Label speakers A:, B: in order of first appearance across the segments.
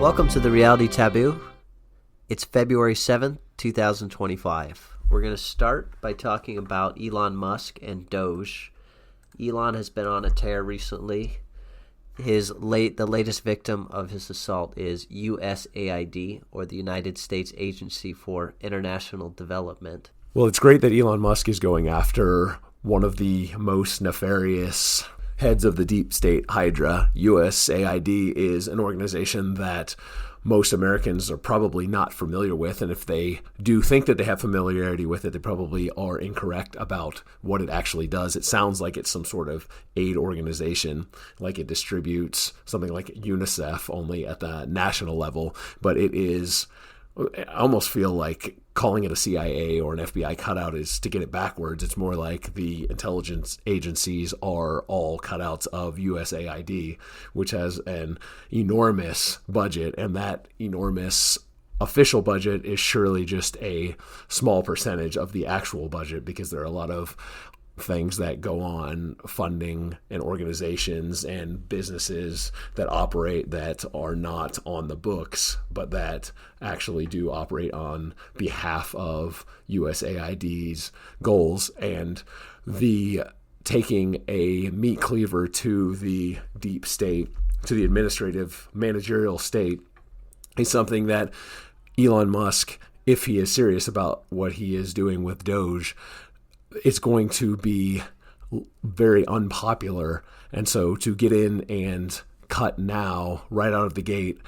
A: Welcome to the Reality Taboo. It's February 7th, 2025. We're going to start by talking about Elon Musk and Doge. Elon has been on a tear recently. The latest victim of his assault is USAID, or the United States Agency for International Development.
B: Well, it's great that Elon Musk is going after one of the most nefarious heads of the deep state Hydra. USAID is an organization that most Americans are probably not familiar with, and if they do think that they have familiarity with it, they probably are incorrect about what it actually does. It sounds like it's some sort of aid organization, like it distributes something like UNICEF, only at the national level, but it is, I almost feel like calling it a CIA or an FBI cutout is to get it backwards. It's more like the intelligence agencies are all cutouts of USAID, which has an enormous budget, and that enormous official budget is surely just a small percentage of the actual budget, because there are a lot of things that go on funding and organizations and businesses that operate that are not on the books, but that actually do operate on behalf of USAID's goals. And the taking a meat cleaver to the deep state, to the administrative managerial state, is something that Elon Musk, if he is serious about what he is doing with Doge, it's going to be very unpopular. And so to get in and cut now, right out of the gate,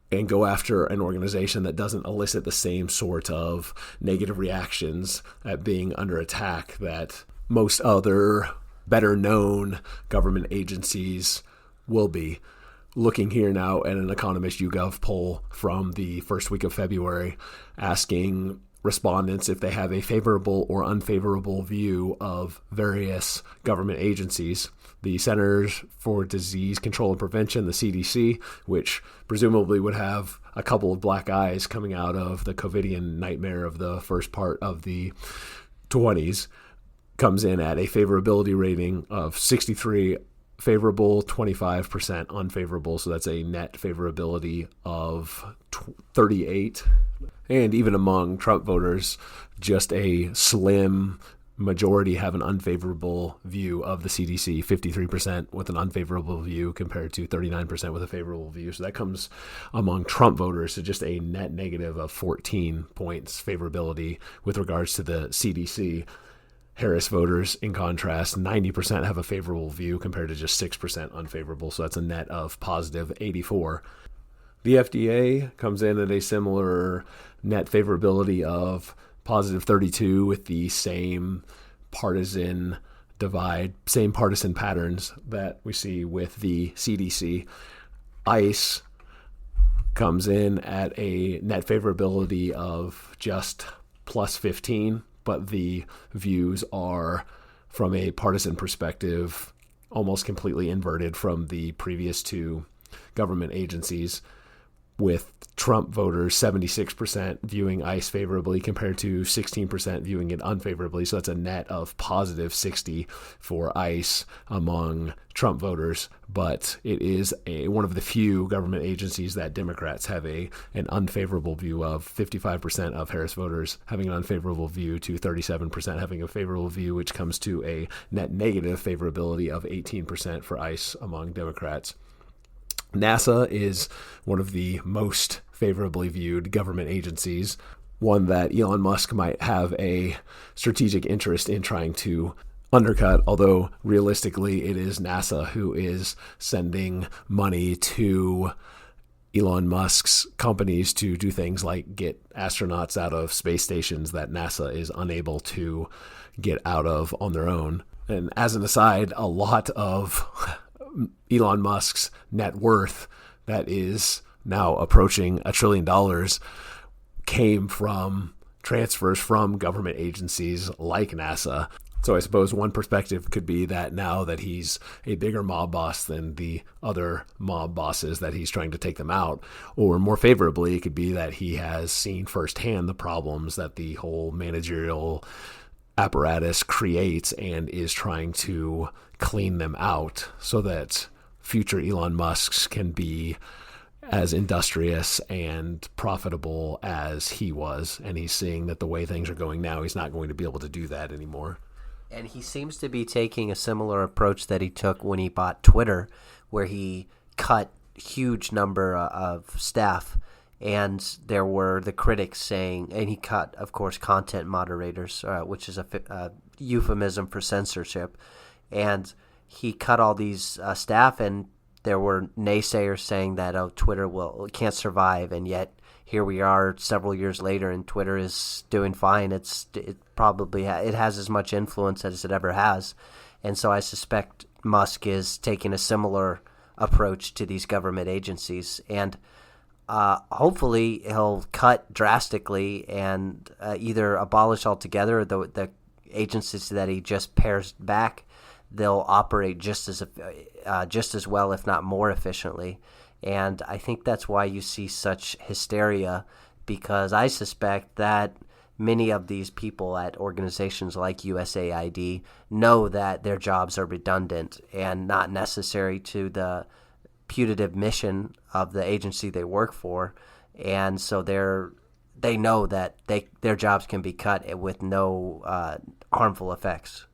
B: and go after an organization that doesn't elicit the same sort of negative reactions at being under attack that most other better known government agencies will be. Looking here now at an Economist YouGov poll from the first week of February, asking respondents if they have a favorable or unfavorable view of various government agencies. The Centers for Disease Control and Prevention, the CDC, which presumably would have a couple of black eyes coming out of the COVIDian nightmare of the first part of the 20s, comes in at a favorability rating of 63 favorable, 25% unfavorable. So that's a net favorability of 38. And even among Trump voters, just a slim majority have an unfavorable view of the CDC, 53% with an unfavorable view compared to 39% with a favorable view. So that comes among Trump voters to just a net negative of 14 points favorability with regards to the CDC. Harris voters, in contrast, 90% have a favorable view compared to just 6% unfavorable. So that's a net of positive 84. The FDA comes in at a similar net favorability of positive 32 with the same partisan divide, same partisan patterns that we see with the CDC. ICE comes in at a net favorability of just plus 15, but the views are, from a partisan perspective, almost completely inverted from the previous two government agencies, with Trump voters 76% viewing ICE favorably compared to 16% viewing it unfavorably. So that's a net of positive 60 for ICE among Trump voters. But it is one of the few government agencies that Democrats have an unfavorable view of. 55% of Harris voters having an unfavorable view to 37% having a favorable view, which comes to a net negative favorability of 18% for ICE among Democrats. NASA is one of the most favorably viewed government agencies, one that Elon Musk might have a strategic interest in trying to undercut, although realistically it is NASA who is sending money to Elon Musk's companies to do things like get astronauts out of space stations that NASA is unable to get out of on their own. And as an aside, a lot of Elon Musk's net worth, that is now approaching $1 trillion, came from transfers from government agencies like NASA. So I suppose one perspective could be that now that he's a bigger mob boss than the other mob bosses, that he's trying to take them out. Or more favorably, it could be that he has seen firsthand the problems that the whole managerial apparatus creates and is trying to clean them out so that future Elon Musks can be as industrious and profitable as he was. And he's seeing that the way things are going now, he's not going to be able to do that anymore.
A: And he seems to be taking a similar approach that he took when he bought Twitter, where he cut huge number of staff. And there were the critics saying, and he cut, of course, content moderators, which is a euphemism for censorship. And he cut all these staff, and there were naysayers saying that, Twitter can't survive. And yet here we are several years later, and Twitter is doing fine. It has as much influence as it ever has. And so I suspect Musk is taking a similar approach to these government agencies. And hopefully he'll cut drastically and either abolish altogether the agencies that he just pares back. They'll operate just as well, if not more efficiently. And I think that's why you see such hysteria, because I suspect that many of these people at organizations like USAID know that their jobs are redundant and not necessary to the putative mission of the agency they work for. And so they know that their jobs can be cut with no harmful effects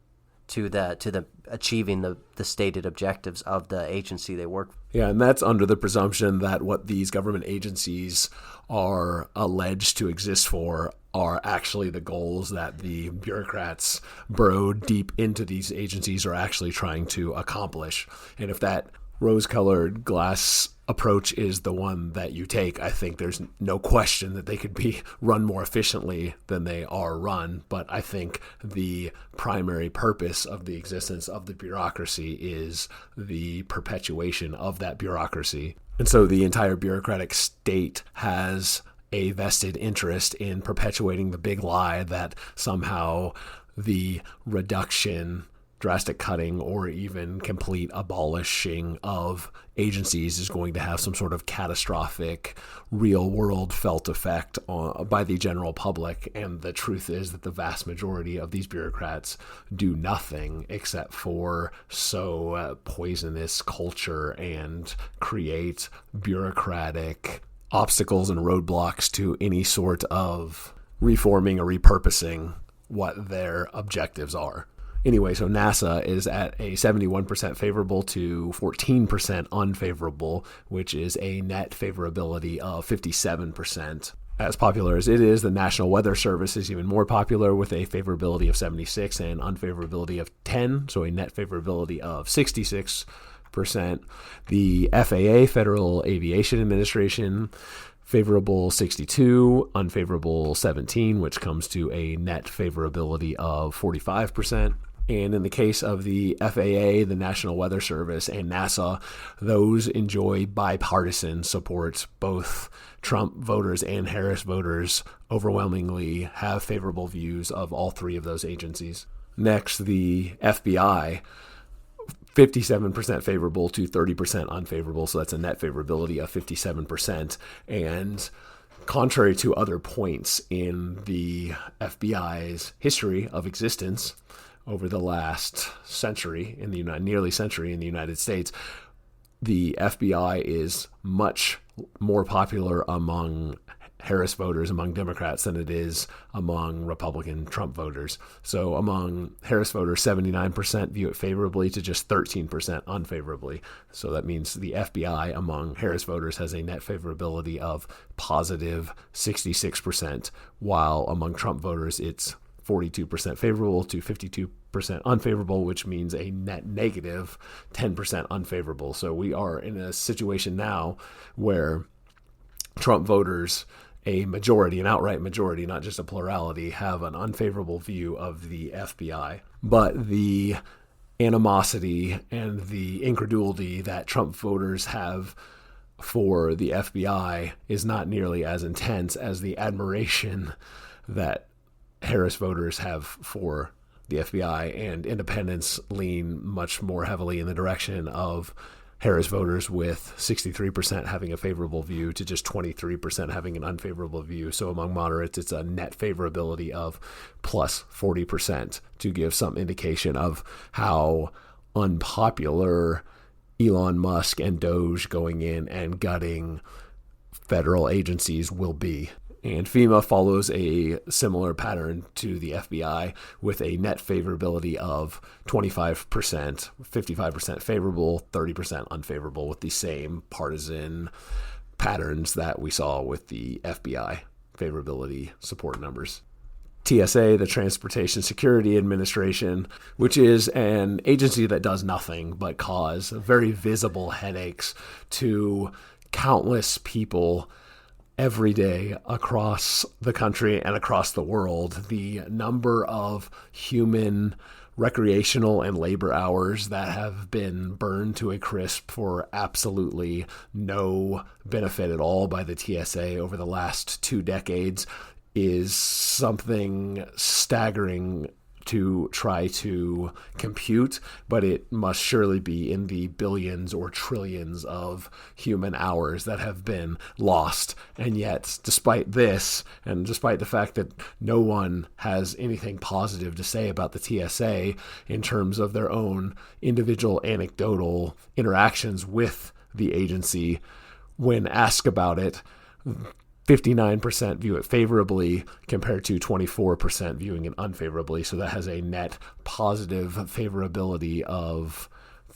A: to the achieving the stated objectives of the agency they work for.
B: Yeah, and that's under the presumption that what these government agencies are alleged to exist for are actually the goals that the bureaucrats burrowed deep into these agencies are actually trying to accomplish. And if that rose-colored glass approach is the one that you take, I think there's no question that they could be run more efficiently than they are run. But I think the primary purpose of the existence of the bureaucracy is the perpetuation of that bureaucracy. And so the entire bureaucratic state has a vested interest in perpetuating the big lie that somehow the reduction, drastic cutting, or even complete abolishing of agencies is going to have some sort of catastrophic real-world felt effect by the general public. And the truth is that the vast majority of these bureaucrats do nothing except for sow poisonous culture and create bureaucratic obstacles and roadblocks to any sort of reforming or repurposing what their objectives are. Anyway, so NASA is at a 71% favorable to 14% unfavorable, which is a net favorability of 57%. As popular as it is, the National Weather Service is even more popular with a favorability of 76 and unfavorability of 10, so a net favorability of 66%. The FAA, Federal Aviation Administration, favorable 62, unfavorable 17, which comes to a net favorability of 45%. And in the case of the FAA, the National Weather Service, and NASA, those enjoy bipartisan support. Both Trump voters and Harris voters overwhelmingly have favorable views of all three of those agencies. Next, the FBI, 57% favorable to 30% unfavorable, so that's a net favorability of 57%. And contrary to other points in the FBI's history of existence over the last century, nearly century in the United States, the FBI is much more popular among Harris voters, among Democrats, than it is among Republican Trump voters. So among Harris voters, 79% view it favorably to just 13% unfavorably. So that means the FBI among Harris voters has a net favorability of positive 66%, while among Trump voters, it's 42% favorable to 52% unfavorable, which means a net negative 10% unfavorable. So we are in a situation now where Trump voters, a majority, an outright majority, not just a plurality, have an unfavorable view of the FBI. But the animosity and the incredulity that Trump voters have for the FBI is not nearly as intense as the admiration that Harris voters have for the FBI, and independents lean much more heavily in the direction of Harris voters, with 63% having a favorable view to just 23% having an unfavorable view. So among moderates, it's a net favorability of plus 40%, to give some indication of how unpopular Elon Musk and Doge going in and gutting federal agencies will be. And FEMA follows a similar pattern to the FBI with a net favorability of 25%, 55% favorable, 30% unfavorable, with the same partisan patterns that we saw with the FBI favorability support numbers. TSA, the Transportation Security Administration, which is an agency that does nothing but cause very visible headaches to countless people every day across the country and across the world. The number of human recreational and labor hours that have been burned to a crisp for absolutely no benefit at all by the TSA over the last 2 decades is something staggering to try to compute, but it must surely be in the billions or trillions of human hours that have been lost. And yet, despite this, and despite the fact that no one has anything positive to say about the TSA in terms of their own individual anecdotal interactions with the agency, when asked about it, 59% view it favorably compared to 24% viewing it unfavorably. So that has a net positive favorability of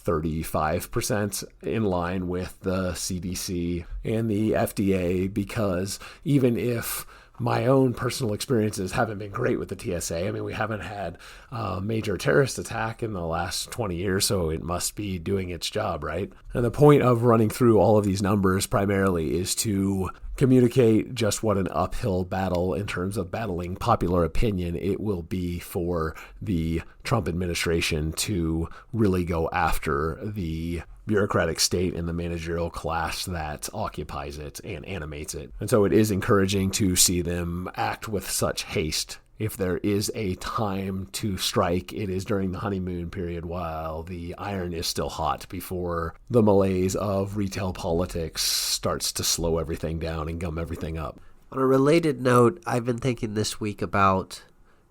B: 35%, in line with the CDC and the FDA, because even if my own personal experiences haven't been great with the TSA. I mean, we haven't had a major terrorist attack in the last 20 years, so it must be doing its job, right? And the point of running through all of these numbers primarily is to communicate just what an uphill battle in terms of battling popular opinion it will be for the Trump administration to really go after the bureaucratic state and the managerial class that occupies it and animates it. And so it is encouraging to see them act with such haste. If there is a time to strike, it is during the honeymoon period while the iron is still hot, before the malaise of retail politics starts to slow everything down and gum everything up.
A: On a related note, I've been thinking this week about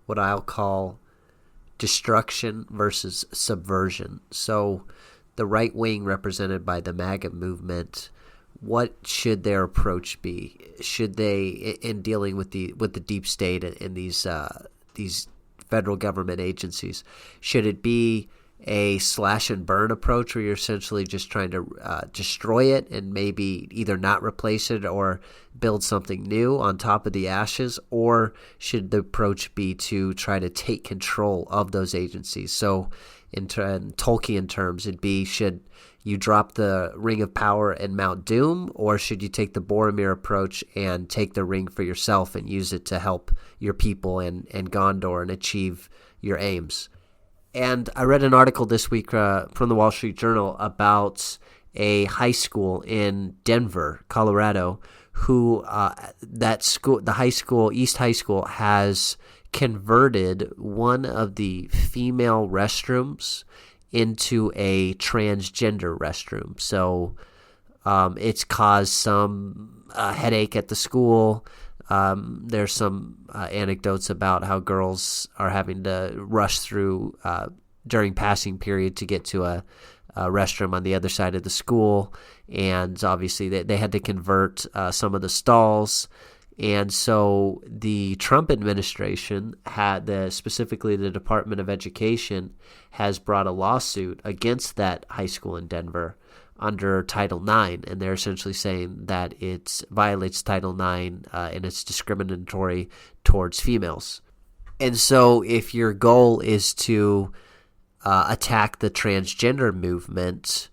A: what I'll call destruction versus subversion. So the right wing, represented by the MAGA movement, what should their approach be? Should they, in dealing with the deep state and these federal government agencies, should it be a slash and burn approach where you're essentially just trying to destroy it and maybe either not replace it or build something new on top of the ashes? Or should the approach be to try to take control of those agencies? So in Tolkien terms, it'd be, should you drop the Ring of Power and Mount Doom, or should you take the Boromir approach and take the ring for yourself and use it to help your people and Gondor and achieve your aims? And I read an article this week from the Wall Street Journal about a high school in Denver, Colorado, who East High School, has converted one of the female restrooms into a transgender restroom. So it's caused some headache at the school. There's some anecdotes about how girls are having to rush through during passing period to get to a restroom on the other side of the school. And obviously they had to convert some of the stalls. And so the Trump administration specifically the Department of Education, has brought a lawsuit against that high school in Denver under Title IX, and they're essentially saying that it violates Title IX and it's discriminatory towards females. And so if your goal is to attack the transgender movement,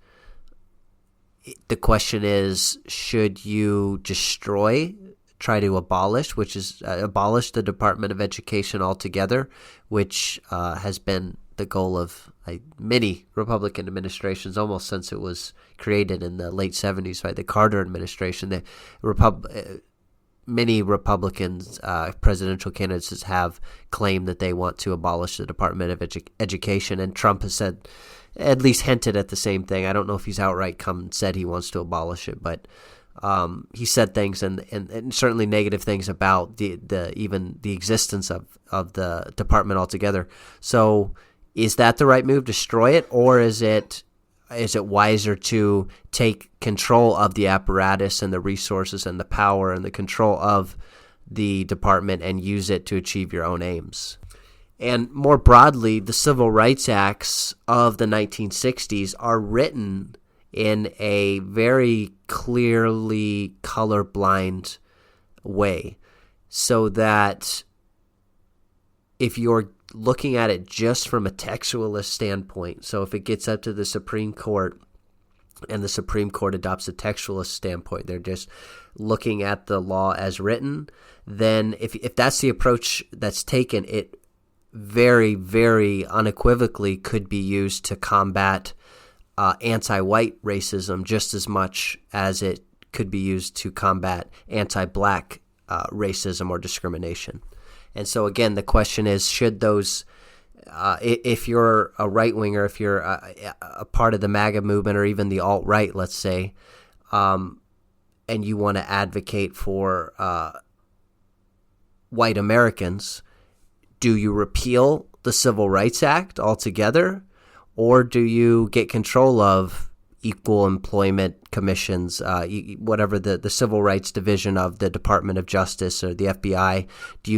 A: the question is, should you try to abolish the Department of Education altogether, which has been the goal of many Republican administrations almost since it was created in the late 70s by the Carter administration. Many Republicans, presidential candidates, have claimed that they want to abolish the Department of Education, and Trump has said, at least hinted at the same thing. I don't know if he's outright said he wants to abolish it, but he said things and certainly negative things about even the existence of the department altogether. So is that the right move, destroy it, or is it is it wiser to take control of the apparatus and the resources and the power and the control of the department and use it to achieve your own aims? And more broadly, the Civil Rights Acts of the 1960s are written in a very clearly colorblind way, so that if you're looking at it just from a textualist standpoint, so if it gets up to the Supreme Court and the Supreme Court adopts a textualist standpoint, they're just looking at the law as written, then if that's the approach that's taken, it very, very unequivocally could be used to combat anti-white racism just as much as it could be used to combat anti-black racism or discrimination. And so again, the question is, should those, if you're a right-winger, if you're a part of the MAGA movement or even the alt-right, let's say, and you want to advocate for white Americans, do you repeal the Civil Rights Act altogether, or do you get control of equal employment commissions, whatever the civil rights division of the Department of Justice or the FBI? Do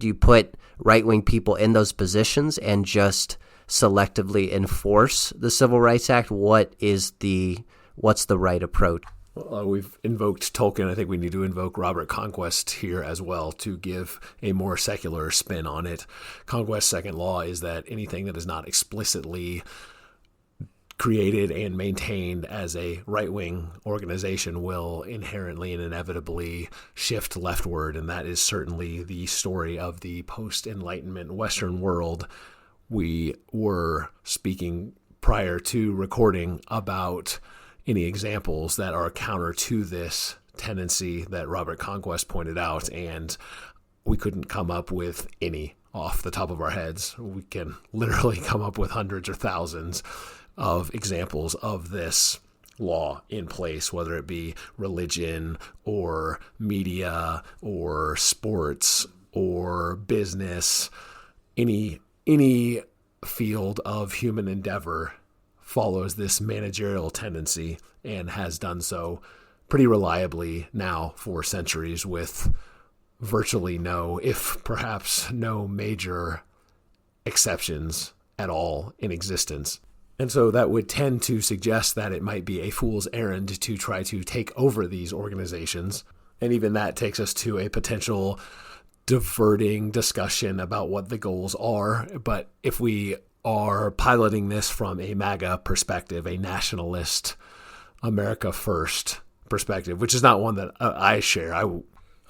A: you put right-wing people in those positions and just selectively enforce the Civil Rights Act? What's the right approach?
B: Well, we've invoked Tolkien. I think we need to invoke Robert Conquest here as well to give a more secular spin on it. Conquest's second law is that anything that is not explicitly created and maintained as a right-wing organization will inherently and inevitably shift leftward, and that is certainly the story of the post-Enlightenment Western world. We were speaking prior to recording about any examples that are counter to this tendency that Robert Conquest pointed out, and we couldn't come up with any off the top of our heads. We can literally come up with hundreds or thousands of examples of this law in place, whether it be religion or media or sports or business. Any field of human endeavor follows this managerial tendency and has done so pretty reliably now for centuries, with virtually no, if perhaps no major exceptions at all in existence. And so that would tend to suggest that it might be a fool's errand to try to take over these organizations. And even that takes us to a potential diverting discussion about what the goals are. But if we are piloting this from a MAGA perspective, a nationalist, America first perspective, which is not one that I share. I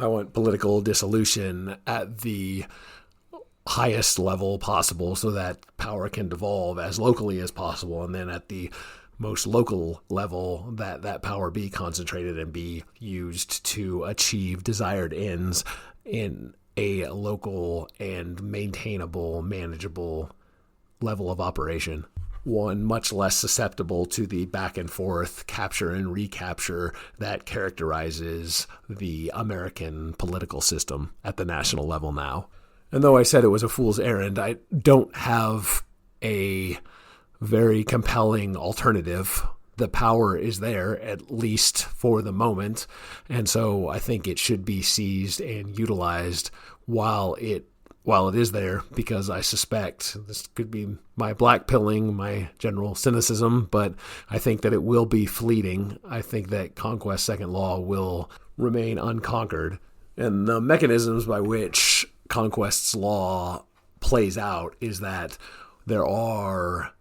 B: want political dissolution at the highest level possible so that power can devolve as locally as possible, and then at the most local level that power be concentrated and be used to achieve desired ends in a local and maintainable, manageable level of operation. One much less susceptible to the back and forth capture and recapture that characterizes the American political system at the national level now. And though I said it was a fool's errand, I don't have a very compelling alternative. The power is there, at least for the moment, and so I think it should be seized and utilized while it is there, because I suspect, this could be my blackpilling, my general cynicism, but I think that it will be fleeting. I think that Conquest's second law will remain unconquered, and the mechanisms by which Conquest's law plays out is that there are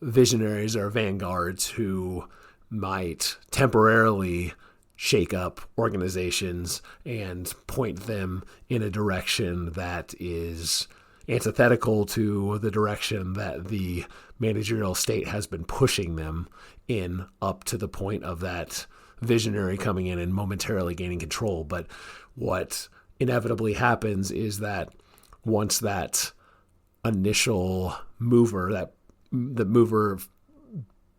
B: visionaries or vanguards who might temporarily shake up organizations and point them in a direction that is antithetical to the direction that the managerial state has been pushing them in, up to the point of that visionary coming in and momentarily gaining control. But what inevitably happens is that once that initial mover, the mover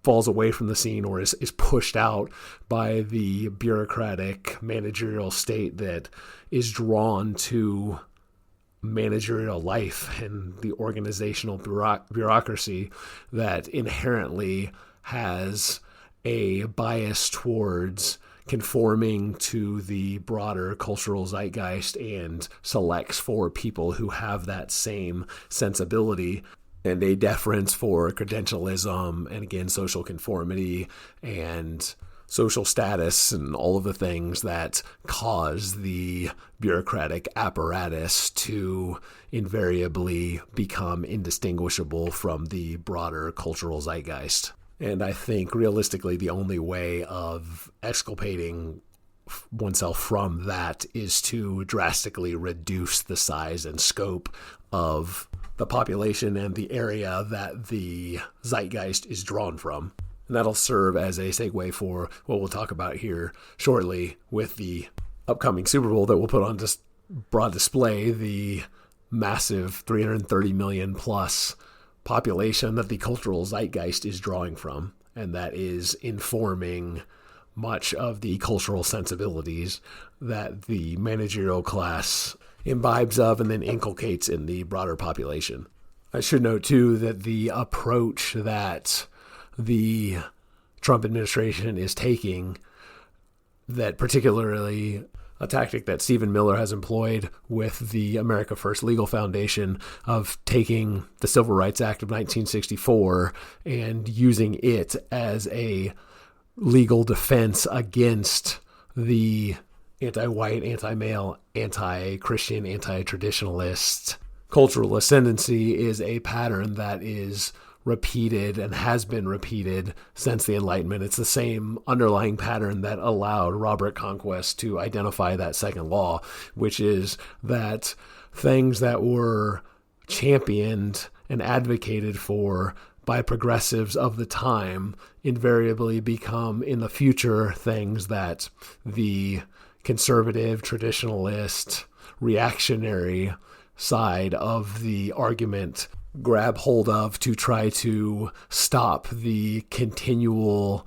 B: falls away from the scene or is pushed out by the bureaucratic managerial state that is drawn to managerial life and the organizational bureaucracy that inherently has a bias towards conforming to the broader cultural zeitgeist and selects for people who have that same sensibility, and a deference for credentialism and, again, social conformity and social status and all of the things that cause the bureaucratic apparatus to invariably become indistinguishable from the broader cultural zeitgeist. And I think realistically the only way of exculpating oneself from that is to drastically reduce the size and scope of the population and the area that the zeitgeist is drawn from. And that'll serve as a segue for what we'll talk about here shortly with the upcoming Super Bowl that we'll put on just broad display, the massive 330 million plus population that the cultural zeitgeist is drawing from, and that is informing much of the cultural sensibilities that the managerial class imbibes of and then inculcates in the broader population. I should note, too, that the approach that the Trump administration is taking, that particularly a tactic that Stephen Miller has employed with the America First Legal Foundation of taking the Civil Rights Act of 1964 and using it as a legal defense against the anti-white, anti-male, anti-Christian, anti-traditionalist cultural ascendancy is a pattern that is repeated and has been repeated since the Enlightenment. It's the same underlying pattern that allowed Robert Conquest to identify that second law, which is that things that were championed and advocated for by progressives of the time invariably become in the future things that the conservative, traditionalist, reactionary side of the argument grab hold of to try to stop the continual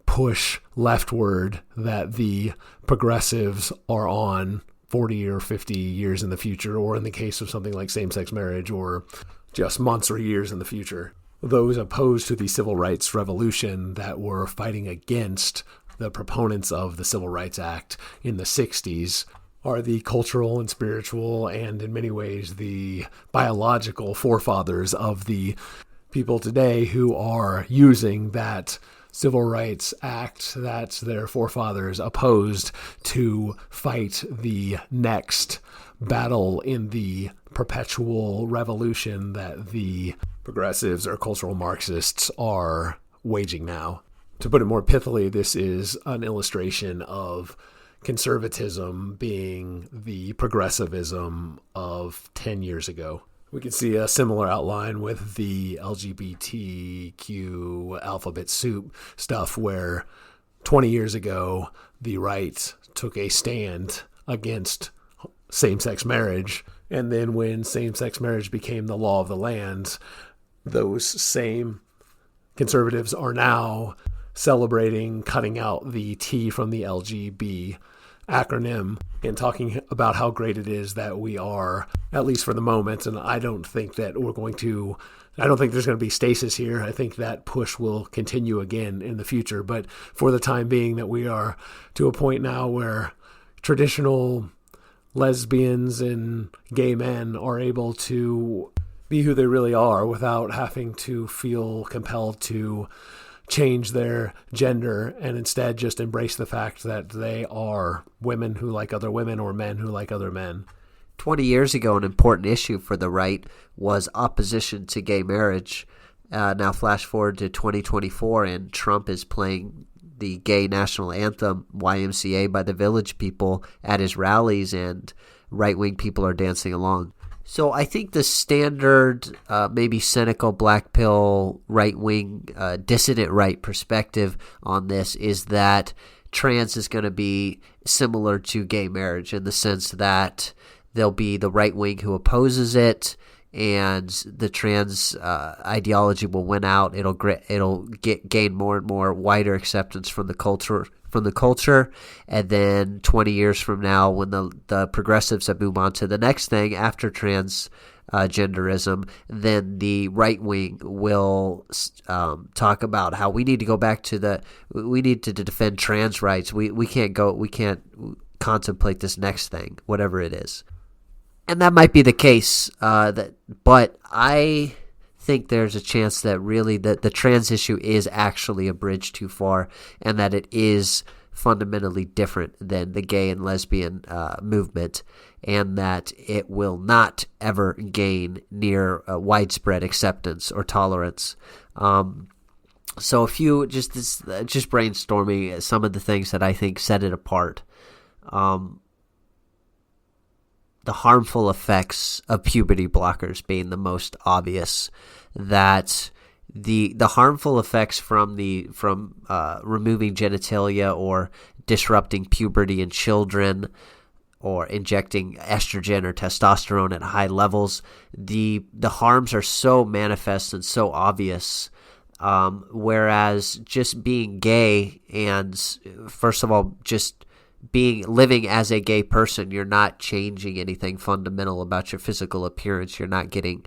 B: push leftward that the progressives are on 40 or 50 years in the future, or in the case of something like same-sex marriage, or just months or years in the future. Those opposed to the civil rights revolution that were fighting against the proponents of the Civil Rights Act in the 60s are the cultural and spiritual and, in many ways, the biological forefathers of the people today who are using that Civil Rights Act that their forefathers opposed to fight the next battle in the perpetual revolution that the progressives or cultural Marxists are waging now. To put it more pithily, this is an illustration of conservatism being the progressivism of 10 years ago. We can see a similar outline with the LGBTQ alphabet soup stuff, where 20 years ago, the right took a stand against same-sex marriage. And then when same-sex marriage became the law of the land, those same conservatives are now celebrating cutting out the T from the LGB acronym and talking about how great it is that we are, at least for the moment. And I don't think there's going to be stasis here. I think that push will continue again in the future. But for the time being, that we are to a point now where traditional lesbians and gay men are able to be who they really are without having to feel compelled to change their gender, and instead just embrace the fact that they are women who like other women or men who like other men.
A: 20 years ago, an important issue for the right was opposition to gay marriage. Now flash forward to 2024, and Trump is playing the gay national anthem, YMCA, by the Village People at his rallies, and right-wing people are dancing along. So I think the standard, maybe cynical, black pill, right-wing, dissident right perspective on this is that trans is going to be similar to gay marriage in the sense that there'll be the right wing who opposes it, and the trans ideology will win out. It'll gain more and more wider acceptance from the culture, and then 20 years from now, when the progressives have moved on to the next thing after trans genderism, then the right wing will talk about how we need to go back to we need to defend trans rights. We can't contemplate this next thing, whatever it is. And that might be the case, but I think there's a chance that really the trans issue is actually a bridge too far, and that it is fundamentally different than the gay and lesbian movement, and that it will not ever gain near widespread acceptance or tolerance. So if you just brainstorming some of the things that I think set it apart. The harmful effects of puberty blockers being the most obvious, that the harmful effects from removing genitalia or disrupting puberty in children or injecting estrogen or testosterone at high levels, the harms are so manifest and so obvious. Whereas just being gay and, first of all, just living as a gay person, you're not changing anything fundamental about your physical appearance. You're not getting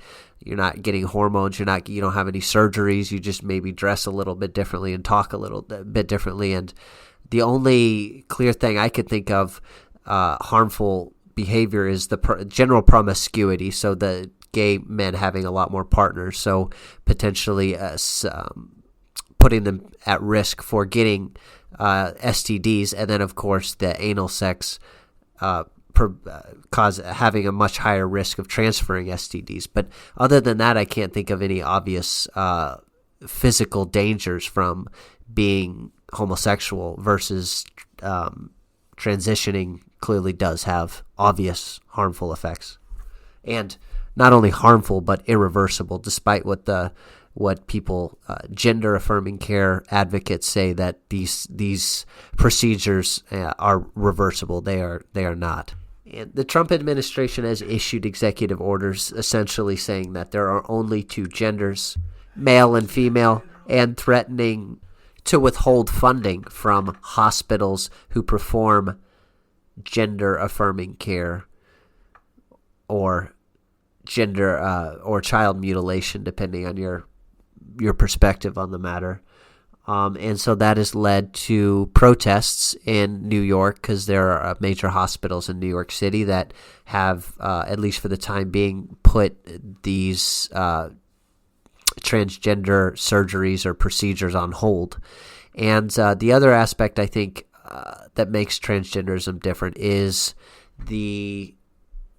A: hormones. You don't have any surgeries. You just maybe dress a little bit differently and talk a little bit differently. And the only clear thing I could think of harmful behavior is the general promiscuity. So the gay men having a lot more partners, so potentially putting them at risk for getting STDs, and then of course the anal sex having a much higher risk of transferring STDs. But other than that, I can't think of any obvious physical dangers from being homosexual versus transitioning clearly does have obvious harmful effects, and not only harmful but irreversible, despite what people, gender affirming care advocates say, that these procedures are reversible. They are not. And the Trump administration has issued executive orders essentially saying that there are only two genders, male and female, and threatening to withhold funding from hospitals who perform gender affirming care or gender or child mutilation, depending on your perspective on the matter. And so that has led to protests in New York, because there are major hospitals in New York City that have, at least for the time being, put these transgender surgeries or procedures on hold. And the other aspect I think that makes transgenderism different is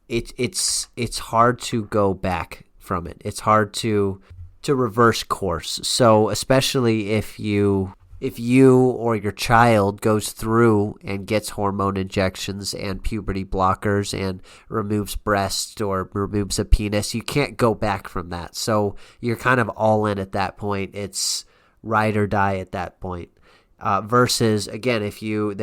A: it's hard to go back from it. It's hard to reverse course. So especially if you or your child goes through and gets hormone injections and puberty blockers and removes breasts or removes a penis, you can't go back from that. So you're kind of all in at that point. It's ride or die at that point. Versus, again, if you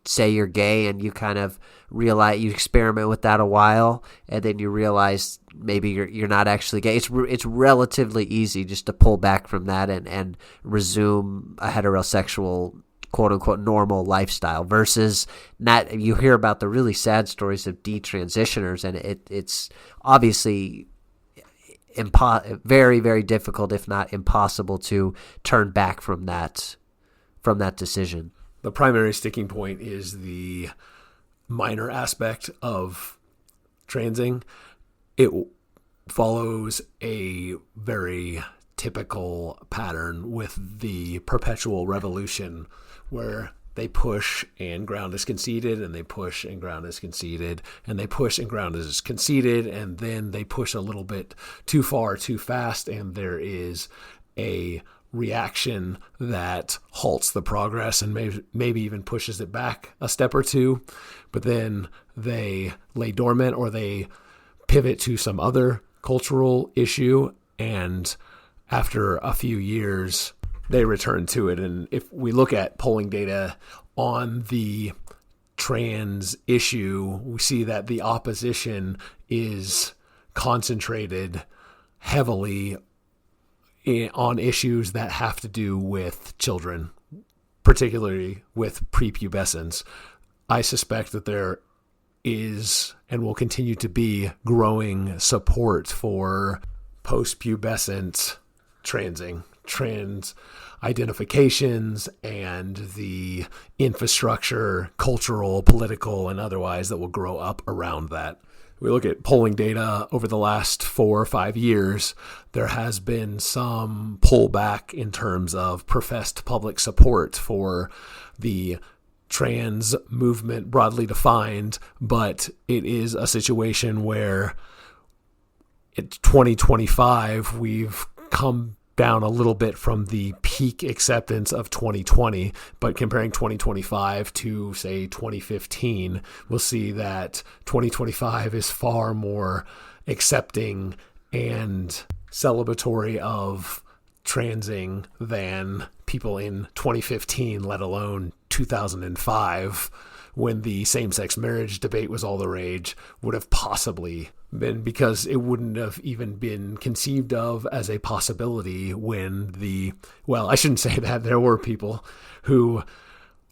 A: say you're gay and you kind of realize, you experiment with that a while, and then you realize maybe you're not actually gay, it's relatively easy just to pull back from that and resume a heterosexual, quote unquote, normal lifestyle. Versus not, you hear about the really sad stories of detransitioners, and it's obviously very, very difficult, if not impossible, to turn back from that decision.
B: The primary sticking point is the minor aspect of transing. It follows a very typical pattern with the perpetual revolution, where they push and ground is conceded, and they push and ground is conceded, and they push and ground is conceded, and then they push a little bit too far, too fast, and there is a reaction that halts the progress and maybe even pushes it back a step or two, but then they lay dormant or they pivot to some other cultural issue, and after a few years they return to it. And if we look at polling data on the trans issue, we see that the opposition is concentrated heavily on issues that have to do with children, particularly with prepubescence. I suspect that there is and will continue to be growing support for post-pubescent trans identifications and the infrastructure, cultural, political, and otherwise that will grow up around that. We look at polling data over the last 4 or 5 years, there has been some pullback in terms of professed public support for the trans movement broadly defined, but it is a situation where in 2025, we've come down a little bit from the peak acceptance of 2020, but comparing 2025 to, say, 2015, we'll see that 2025 is far more accepting and celebratory of transing than people in 2015, let alone 2005, when the same-sex marriage debate was all the rage, would have possibly been, because it wouldn't have even been conceived of as a possibility when I shouldn't say that. There were people who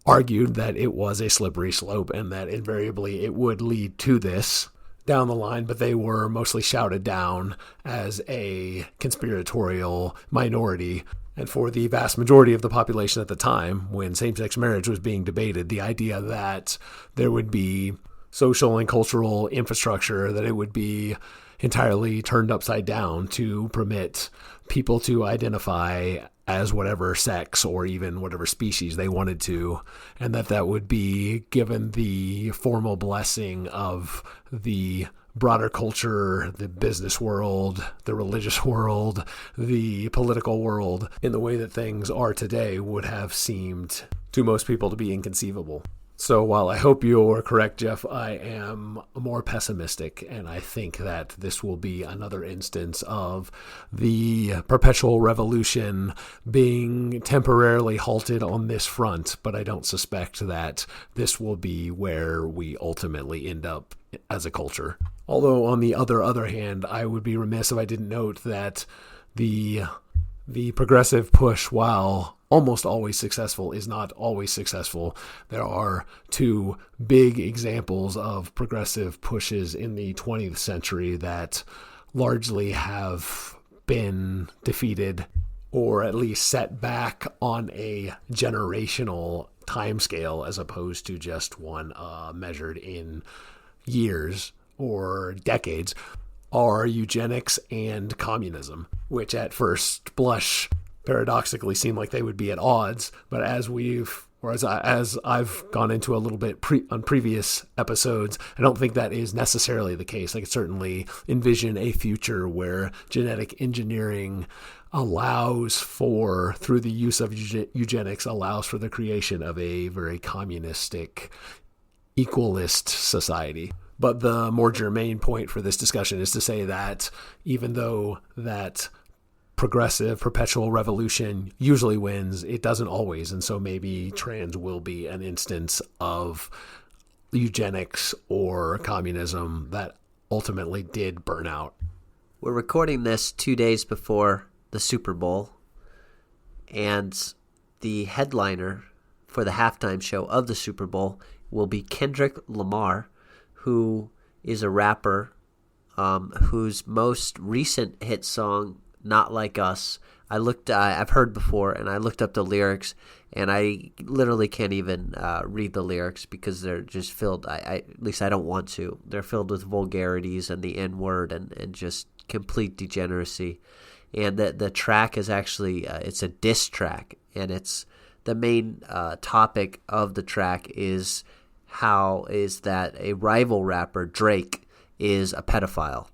B: argued that it was a slippery slope and that invariably it would lead to this down the line, but they were mostly shouted down as a conspiratorial minority. And for the vast majority of the population at the time, when same-sex marriage was being debated, the idea that there would be social and cultural infrastructure, that it would be entirely turned upside down to permit people to identify as whatever sex or even whatever species they wanted to, and that would be given the formal blessing of the broader culture, the business world, the religious world, the political world, in the way that things are today, would have seemed to most people to be inconceivable. So while I hope you're correct, Jeff, I am more pessimistic, and I think that this will be another instance of the perpetual revolution being temporarily halted on this front, but I don't suspect that this will be where we ultimately end up as a culture. Although on the other hand, I would be remiss if I didn't note that the progressive push, while almost always successful, is not always successful. There are 2 big examples of progressive pushes in the 20th century that largely have been defeated, or at least set back on a generational timescale as opposed to just one measured in years or decades, are eugenics and communism, which at first blush paradoxically seem like they would be at odds, but as I've gone into a little bit on previous episodes, I don't think that is necessarily the case. I could certainly envision a future where genetic engineering allows for, through the use of eugenics, allows for the creation of a very communistic, equalist society. But the more germane point for this discussion is to say that even though that progressive perpetual revolution usually wins, it doesn't always, and so maybe trans will be an instance of eugenics or communism that ultimately did burn out.
A: We're recording this 2 days before the Super Bowl, and the headliner for the halftime show of the Super Bowl will be Kendrick Lamar, who is a rapper whose most recent hit song, Not Like Us, I've heard before, and I looked up the lyrics, and I literally can't even read the lyrics because they're just filled, at least I don't want to, they're filled with vulgarities and the N-word and just complete degeneracy. And the track is actually, it's a diss track, and it's the main topic of the track is that a rival rapper, Drake, is a pedophile.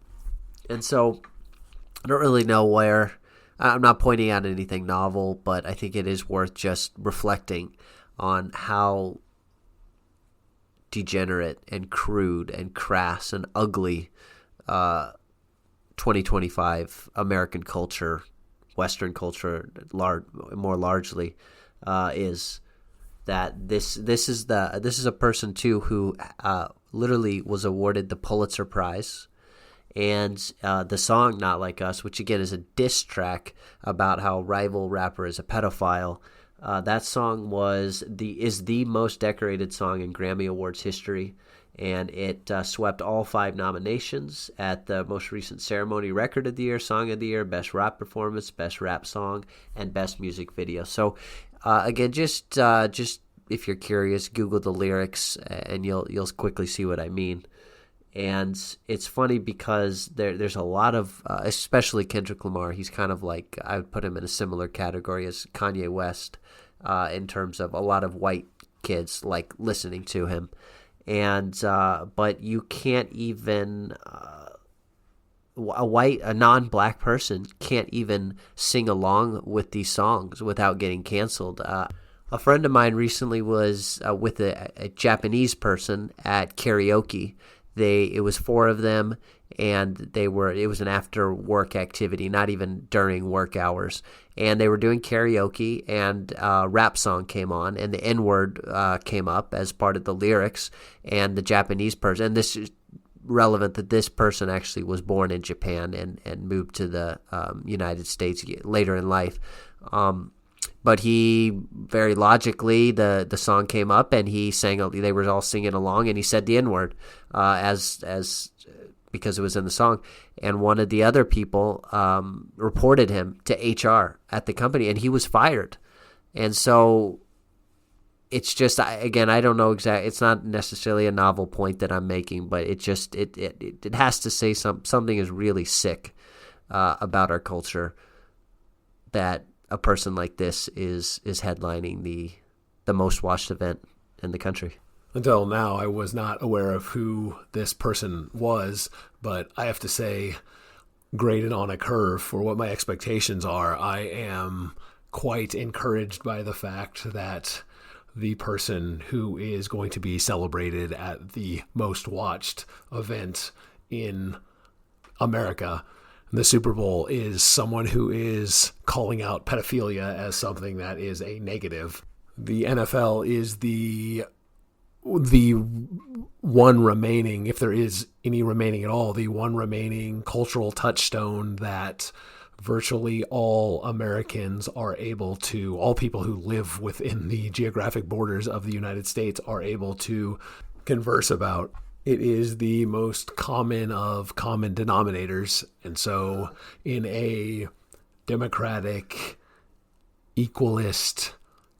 A: And so I don't really know where, I'm not pointing out anything novel, but I think it is worth just reflecting on how degenerate and crude and crass and ugly 2025 American culture, Western culture more largely is. That this is a person too who literally was awarded the Pulitzer Prize, and the song "Not Like Us," which again is a diss track about how a rival rapper is a pedophile. That song is the most decorated song in Grammy Awards history, and it swept all 5 nominations at the most recent ceremony: Record of the Year, Song of the Year, Best Rap Performance, Best Rap Song, and Best Music Video. So again, just if you're curious, Google the lyrics and you'll quickly see what I mean. And it's funny because there's a lot of, especially Kendrick Lamar, he's kind of like, I would put him in a similar category as Kanye West in terms of a lot of white kids like listening to him. And but you can't even, a non-black person can't even sing along with these songs without getting canceled. A friend of mine recently was with a Japanese person at karaoke. It was 4 of them, and it was an after work activity, not even during work hours. And they were doing karaoke, and a rap song came on, and the N-word came up as part of the lyrics. And the Japanese person, and this is relevant that this person actually was born in Japan and moved to the United States later in life. But he very logically, the song came up and he sang. They were all singing along, and he said the N-word as because it was in the song. And one of the other people reported him to HR at the company, and he was fired. And so it's just, again, I don't know exactly. It's not necessarily a novel point that I'm making, but it just it has to say something is really sick about our culture that a person like this is headlining the most watched event in the country.
B: Until now, I was not aware of who this person was, but I have to say, graded on a curve for what my expectations are, I am quite encouraged by the fact that the person who is going to be celebrated at the most watched event in America, the Super Bowl, is someone who is calling out pedophilia as something that is a negative. The NFL is the one remaining, if there is any remaining at all, the one remaining cultural touchstone that virtually all Americans are able to, all people who live within the geographic borders of the United States are able to converse about. It is the most common of common denominators. And so in a democratic, equalist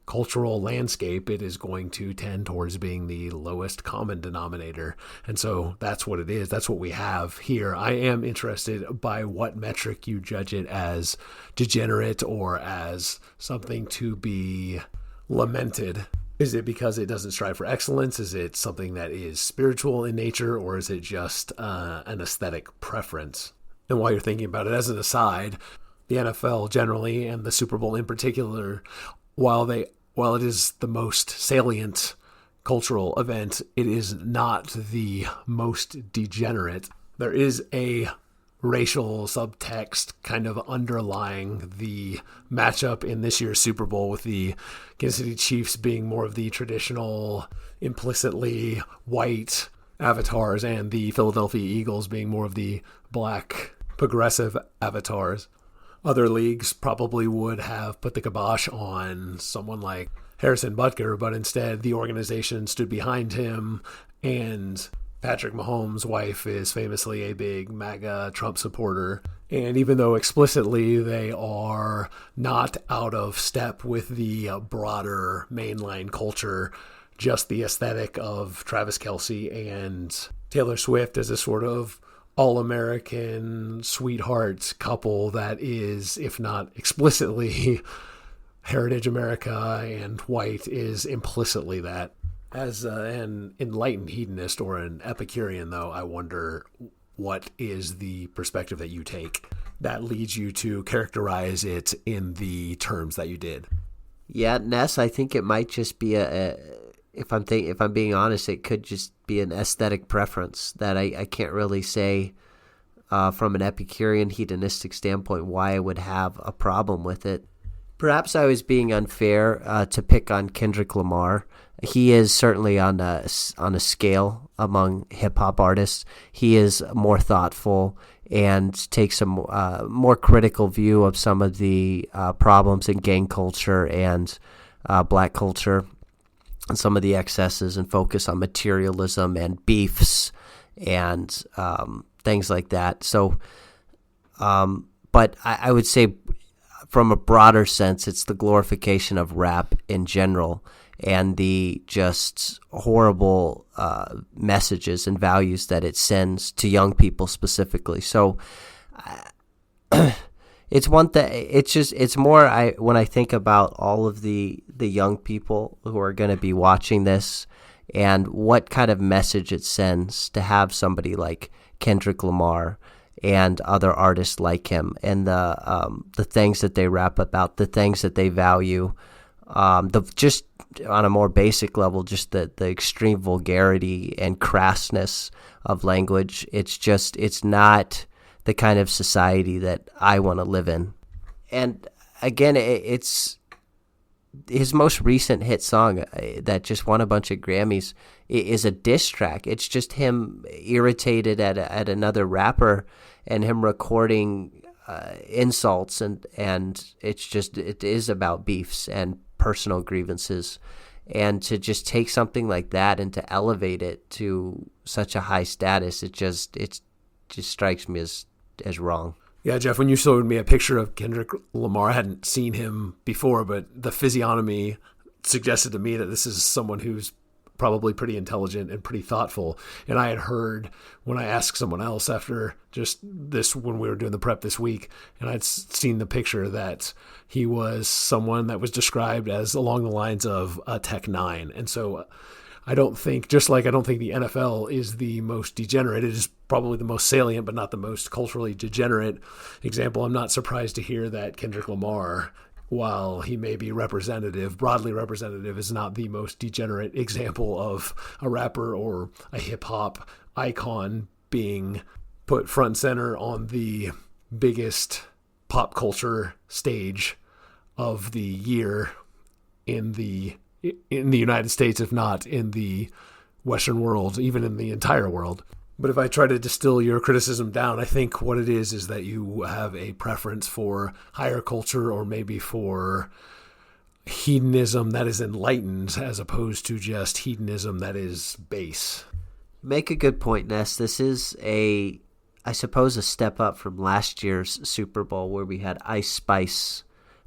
B: cultural landscape, it is going to tend towards being the lowest common denominator. And so that's what it is. That's what we have here. I am interested by what metric you judge it as degenerate or as something to be lamented. Is it because it doesn't strive for excellence? Is it something that is spiritual in nature, or is it just an aesthetic preference? And while you're thinking about it, as an aside, the NFL generally and the Super Bowl in particular, while it is the most salient cultural event, it is not the most degenerate. There is a racial subtext kind of underlying the matchup in this year's Super Bowl, with the Kansas City Chiefs being more of the traditional, implicitly white avatars, and the Philadelphia Eagles being more of the black, progressive avatars. Other leagues probably would have put the kibosh on someone like Harrison Butker, but instead the organization stood behind him, and Patrick Mahomes' wife is famously a big MAGA Trump supporter. And even though explicitly they are not out of step with the broader mainline culture, just the aesthetic of Travis Kelce and Taylor Swift as a sort of all-American sweetheart couple that is, if not explicitly Heritage America and white, is implicitly that. As an enlightened hedonist or an Epicurean, though, I wonder what is the perspective that you take that leads you to characterize it in the terms that you did.
A: Yeah, Ness, I think it might just be if I'm being honest, it could just be an aesthetic preference that I can't really say from an Epicurean hedonistic standpoint why I would have a problem with it. Perhaps I was being unfair to pick on Kendrick Lamar. He is certainly on a scale among hip-hop artists. He is more thoughtful and takes a more critical view of some of the problems in gang culture and black culture. some of the excesses and focus on materialism and beefs and things like that. So, but I would say from a broader sense, it's the glorification of rap in general and the just horrible messages and values that it sends to young people specifically. So it's one thing. It's more. When I think about all of the young people who are going to be watching this, and what kind of message it sends to have somebody like Kendrick Lamar and other artists like him, and the things that they rap about, the things that they value, just on a more basic level, just the extreme vulgarity and crassness of language. It's not the kind of society that I want to live in. And again, it's his most recent hit song that just won a bunch of Grammys is a diss track. It's just him irritated at another rapper and him recording insults, and it is about beefs and personal grievances. And to just take something like that and to elevate it to such a high status, it just strikes me as wrong.
B: Yeah, Jeff, when you showed me a picture of Kendrick Lamar, I hadn't seen him before, but the physiognomy suggested to me that this is someone who's probably pretty intelligent and pretty thoughtful. And I had heard when I asked someone else after just this, when we were doing the prep this week, and I'd seen the picture, that he was someone that was described as along the lines of a Tech 9. And so I don't think the NFL is the most degenerate. It is probably the most salient, but not the most culturally degenerate example. I'm not surprised to hear that Kendrick Lamar, while he may be broadly representative, is not the most degenerate example of a rapper or a hip-hop icon being put front and center on the biggest pop culture stage of the year in the United States, if not in the Western world, even in the entire world. But if I try to distill your criticism down, I think what it is that you have a preference for higher culture, or maybe for hedonism that is enlightened as opposed to just hedonism that is base.
A: Make a good point, Ness. This is I suppose, a step up from last year's Super Bowl where we had Ice Spice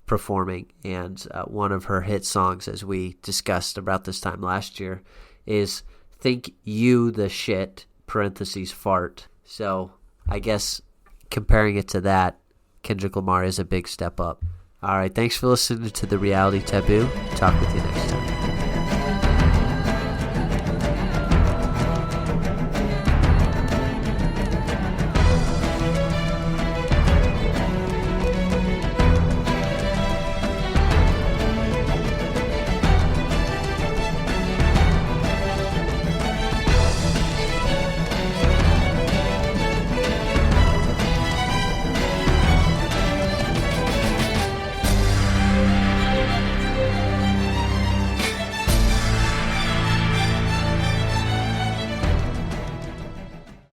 A: performing, and one of her hit songs, as we discussed about this time last year, is "Think You the Shit," parentheses fart. So I guess comparing it to that, Kendrick Lamar is a big step up. All right, thanks for listening to The Reality Taboo. Talk with you.